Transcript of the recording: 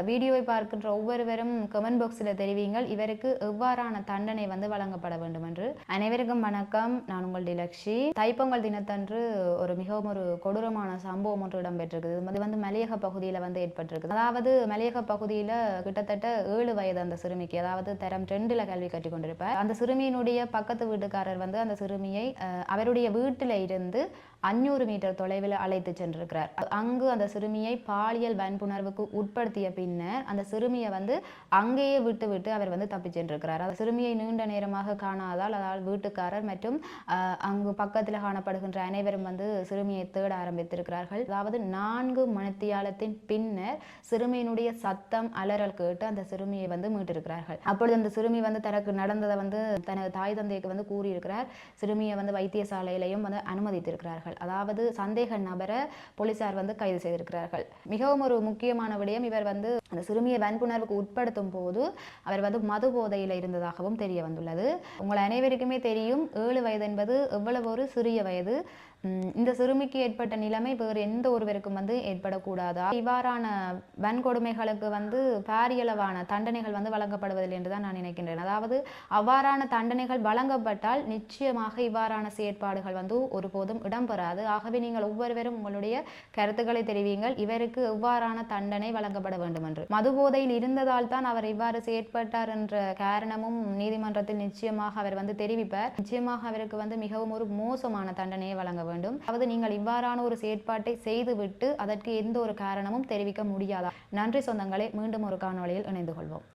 வீடியோவை பார்க்கின்ற ஒவ்வொருவரும் கமெண்ட் பாக்ஸில் தெரிவிங்கள் இவருக்கு எவ்வாறான தண்டனை வந்து வழங்கப்பட வேண்டும் என்று. அனைவருக்கும் வணக்கம். நான் உங்கள் டிலக்ஷி. தைப்பொங்கல் தினத்தன்று மிகவும் ஒரு கொடூரமான சம்பவம் ஒன்று இடம்பெற்றிருக்குது. இது வந்து மலையக பகுதியில் வந்து ஏற்பட்டிருக்குது. அதாவது மலையக பகுதியில் கிட்டத்தட்ட 7 வயது அந்த சிறுமிக்கு, அதாவது தரம் 2ல் கல்வி கற்றுக் கொண்டிருப்பார். அந்த சிறுமியினுடைய பக்கத்து வீட்டுக்காரர் வந்து அந்த சிறுமியை அவருடைய வீட்டில் இருந்து 500 மீட்டர் தொலைவில் அழைத்து சென்றிருக்கிறார். அங்கு அந்த சிறுமியை பாலியல் வன்புணர்வுக்கு உட்படுத்திய பின்னர் அந்த சிறுமியை வந்து அங்கேயே விட்டு அவர் வந்து தப்பி சென்றிருக்கிறார். அந்த சிறுமியை நீண்ட நேரமாக காணாதால் அதாவது வீட்டுக்காரர் மற்றும் அங்கு பக்கத்தில் காணப்படுகின்ற அனைவரும் வந்து சிறுமியை தேட ஆரம்பித்திருக்கிறார்கள். அதாவது 4 மணித்தியாலத்தின் பின்னர் சிறுமியினுடைய சத்தம் அலறல் கேட்டு அந்த சிறுமியை வந்து மீட்டிருக்கிறார்கள். அப்பொழுது அந்த சிறுமி வந்து தனக்கு நடந்ததை வந்து தனது தாய் தந்தைக்கு வந்து கூறியிருக்கிறார். சிறுமியை வந்து வைத்தியசாலையிலையும் வந்து அனுமதித்திருக்கிறார்கள். அதாவது சந்தேக நபரை போலீசார் வந்து கைது செய்திருக்கிறார்கள். மிகவும் ஒரு முக்கியமான விடயம், இவர் வந்து அந்த சிறுமியை வன்புணர்வுக்கு உட்படுத்தும் போது அவர் வந்து மது போதையில் இருந்ததாகவும் தெரிய வந்துள்ளது. உங்கள் அனைவருக்குமே தெரியும் 7 வயது என்பது எவ்வளவு ஒரு சிறிய வயது. இந்த சிறுமிக்கு ஏற்பட்ட நிலைமை வேறு எந்த ஒருவருக்கும் வந்து ஏற்படக்கூடாதா? இவ்வாறான வன்கொடுமைகளுக்கு வந்து பாரியளவான தண்டனைகள் வந்து வழங்கப்படுவதில்லை என்றுதான் நான் நினைக்கின்றேன். அதாவது அவ்வாறான தண்டனைகள் வழங்கப்பட்டால் நிச்சயமாக இவ்வாறான செயற்பாடுகள் வந்து ஒருபோதும் இடம்பெறாது. ஆகவே நீங்கள் ஒவ்வொருவரும் உங்களுடைய கருத்துக்களை தெரிவியுங்கள். இவருக்கு எவ்வாறான தண்டனை வழங்கப்பட வேண்டும் என்று. மதுபோதையில் இருந்ததால் தான் அவர் இவ்வாறு செயற்பட்டார் என்ற காரணமும் நீதிமன்றத்தில் நிச்சயமாக அவர் வந்து தெரிவிப்பார். நிச்சயமாக அவருக்கு வந்து மிகவும் ஒரு மோசமான தண்டனையை வழங்க வேண்டும். அதாவது நீங்கள் இவ்வாறான ஒரு செயற்பாட்டை செய்துவிட்டு அதற்கு எந்த ஒரு காரணமும் தெரிவிக்க முடியாதா? நன்றி சொந்தங்களே, மீண்டும் ஒரு காணொளியில் இணைந்து கொள்வோம்.